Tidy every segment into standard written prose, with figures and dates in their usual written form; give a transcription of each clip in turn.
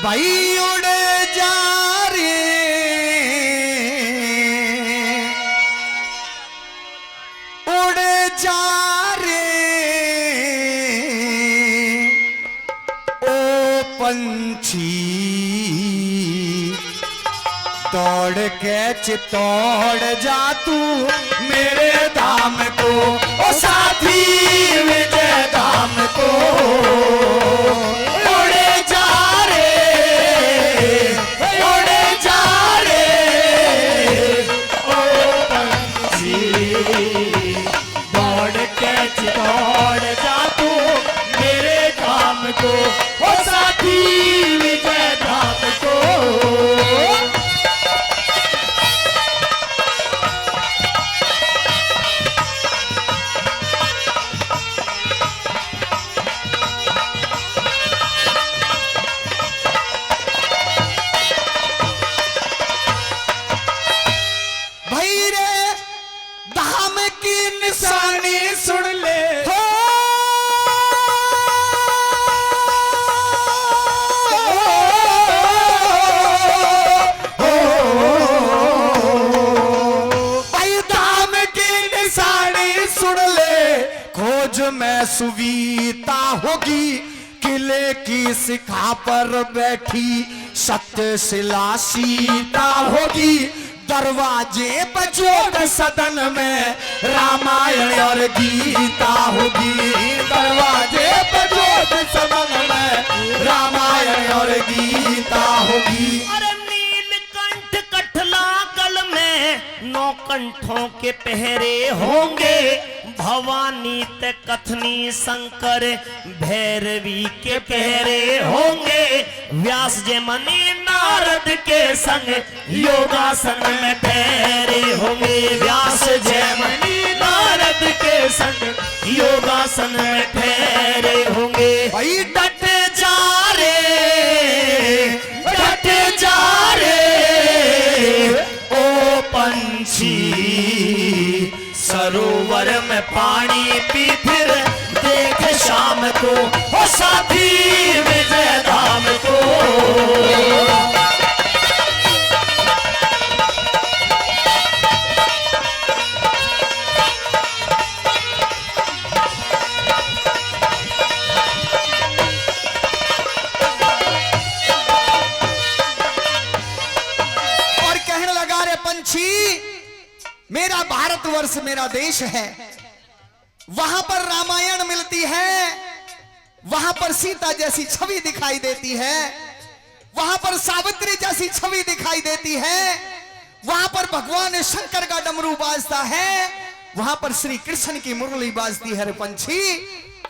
भाई उड़ जा रे, उड़ जा रे ओ पंछी, दौड़ के चितौड़ जा तू मेरे धाम को, ओ साथी विजय धाम को। उड़े जा रे, उड़े जा रे ओ पंछी, दौड़ के चितौड़ जा तू मेरे धाम को, ओ साथी विजय धाम को। निशानी सुन ले हो, भाई धाम की निशानी सुन ले। खोज में सुविधा होगी, किले की शिखा पर बैठी सत्यशिला सीता होगी। दरवाजे पर जोग सदन में रामायण और गीता होगी, दरवाजे पर जोग सदन में रामायण और गीता होगी। अरे नीलकंठ कठला गल में 9 कंठों के पहरे होंगे, भवानी ते कथनी शंकर भैरवी के पहरे होंगे। व्यास जी मनी नारद के संग योगासन में ठहरे होंगे, व्यास जी मनी नारद के संग योगासन में ठहरे होंगे। भाई डट जा रे, डट जा रे ओ पंछी, सरोवर में पानी पी फिर देख शाम को, हो साथी विजय धाम को। और कहने लगा रे पंछी, मेरा भारतवर्ष मेरा देश है, वहां पर रामायण मिलती है, वहां पर सीता जैसी छवि दिखाई देती है, वहां पर सावित्री जैसी छवि दिखाई देती है, वहां पर भगवान शंकर का डमरू बाजता है, वहां पर श्री कृष्ण की मुरली बाजती है रे पंछी।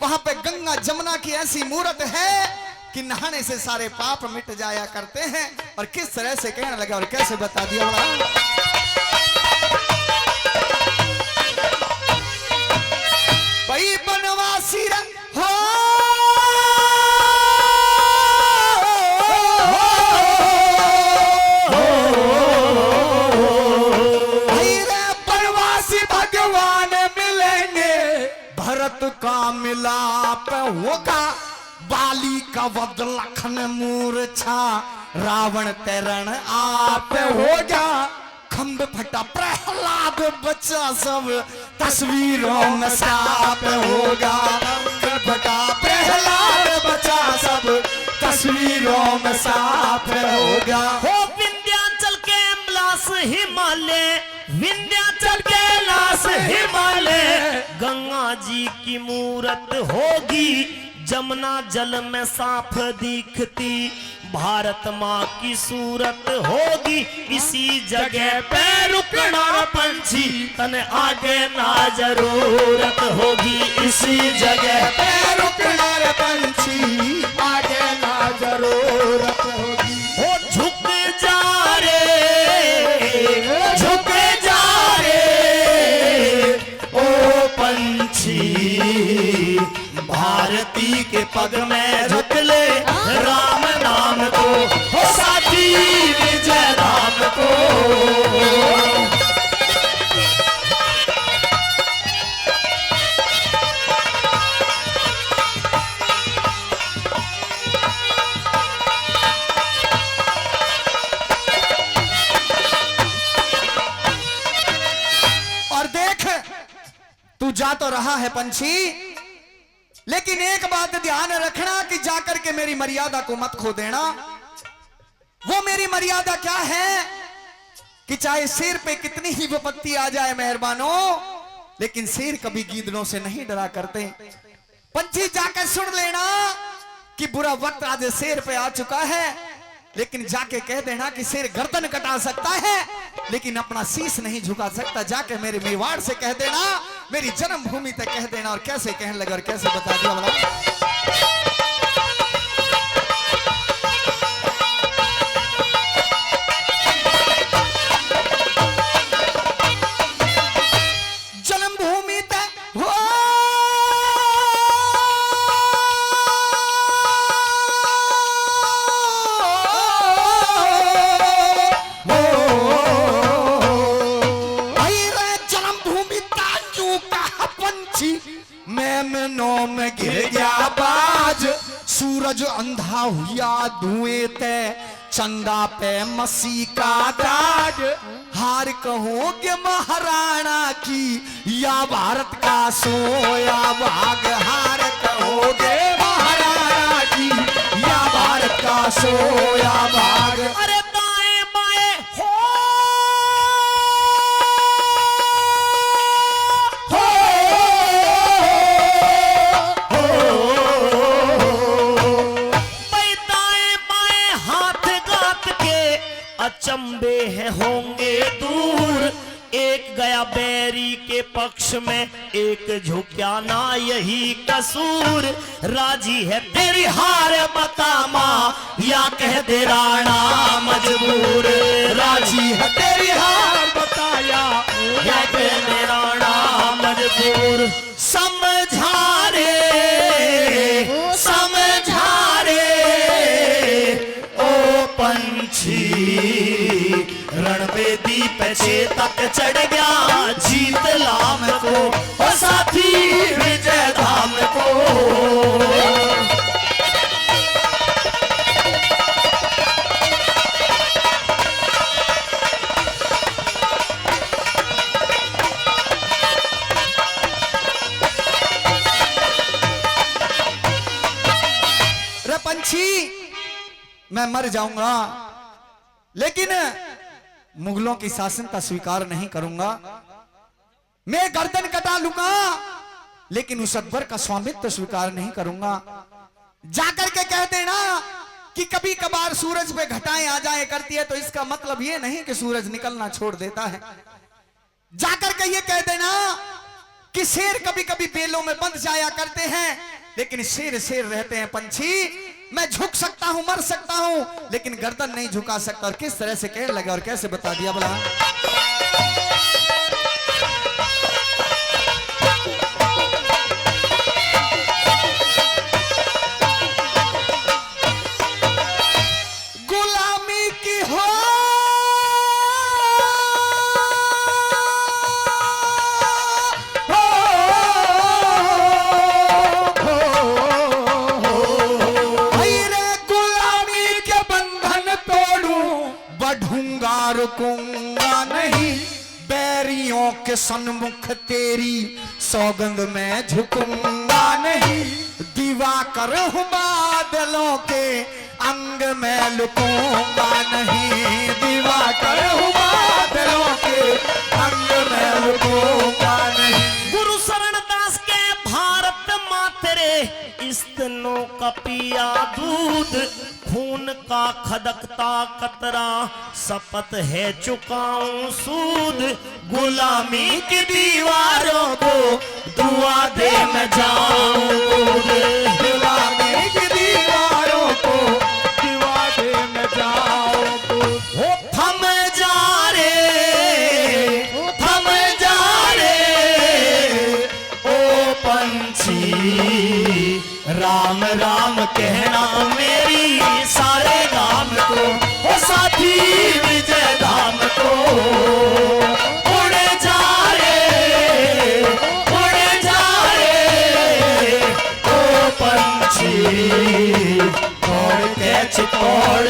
वहां पे गंगा जमुना की ऐसी मूर्त है कि नहाने से सारे पाप मिट जाया करते हैं। और किस तरह से कहने लगा और कैसे बता दिया। भाई बनवासी हो, भाई रे बनवासी भगवान मिलेंगे, भरत का मिलाप होगा, बाली का वध लखन मूर्छा, रावण तेरण आप होगा। खंभ फटा प्रहलाद बच्चा सब तस्वीरों में साफ होगा, खंभ फटा प्रहलाद बच्चा सब तस्वीरों में साफ होगा। हो विंध्याचल के लाश हिमालय, विंध्याचल के लाश हिमालय, गंगा जी की मूरत होगी, जमुना जल में साफ दिखती, भारत माँ की सूरत होगी। इसी जगह पे रुकना पंछी, तने आगे ना जरूरत होगी, इसी जगह पे रुकना रे पंछी, आगे ना जरूरत होगी। हो झुक जा रे, झुक जा रे ओ पंछी, भारती के पग में रुक ले राम नाम को, हो साथी विजय धाम को। जा तो रहा है पंछी, लेकिन एक बात ध्यान रखना कि जाकर के मेरी मर्यादा को मत खो देना। वो मेरी मर्यादा क्या है कि चाहे शेर पे कितनी ही विपत्ति आ जाए मेहरबानो, लेकिन शेर कभी गीदड़ों से नहीं डरा करते। पंछी जाकर सुन लेना कि बुरा वक्त आज शेर पे आ चुका है, लेकिन जाके कह देना कि शेर गर्दन कटा सकता है लेकिन अपना शीश नहीं झुका सकता। जाके मेरे मेवाड़ से कह देना, मेरी जन्मभूमि तक कह देना। और कैसे कहने लगा और कैसे बता दिया बोला। जन्मभूमि तक हो में गिर गया बाज, सूरज अंधा हुआ धुएं ते चंदा पे मसी का दाग। हार कहोगे महाराणा की या भारत का सोया भाग, हार कहोगे महाराणा की या भारत का सोया भाग। अरे दाएं बाएं हो अचंबे हैं होंगे दूर। एक गया बैरी के पक्ष में, एक झुक्या ना यही कसूर। राजी है तेरी हार बता माँ या कह दे राणा मजबूर। राजी है तेरी हार बताया या कह दे राणा मजबूर। समझा रे समझा रे ओ पंछी, रणवेदी पे चेतक चढ़ गया जीत लाम को, ओ साथी विजय धाम को। रे पंछी, मैं मर जाऊंगा लेकिन मुगलों की शासन का स्वीकार नहीं करूंगा। मैं गर्दन कटा लूंगा लेकिन उस अकबर का स्वामित्व स्वीकार नहीं करूंगा। जाकर के कह देना कि कभी कभार सूरज पे घटाएं आ जाए करती है, तो इसका मतलब ये नहीं कि सूरज निकलना छोड़ देता है। जाकर के ये कह देना कि शेर कभी कभी बेलों में बंध जाया करते हैं, लेकिन शेर शेर रहते हैं। पंछी, मैं झुक सकता हूं, मर सकता हूं, लेकिन गर्दन नहीं झुका सकता। और किस तरह से कहने लगा और कैसे बता दिया बोला। गुलामी की हो रुकूंगा नहीं, बैरियों के सन्मुख तेरी सौगंध में झुकूंगा नहीं। दिवाकर हूं बादलों के अंग में लुकूंगा नहीं, दिवाकर हूं बादलों के अंग में लुकूंगा नहीं। गुरु शरणदास के भारत माँ तेरे स्तनों का पिया दूध, खून का खदकता कतरा शपथ है चुकाऊं सूद। गुलामी की दीवारों को दुआ दे मैं जाऊं, गुलामी की दीवारों को दुआ दे मैं जाऊं। हो थम जा रे थम जा रे ओ पंछी, राम राम कहना मेरी सारे गाम को, ओ साथी विजय धाम को। उड़े जा रे ओ पंछी, तोड़ के चितौड़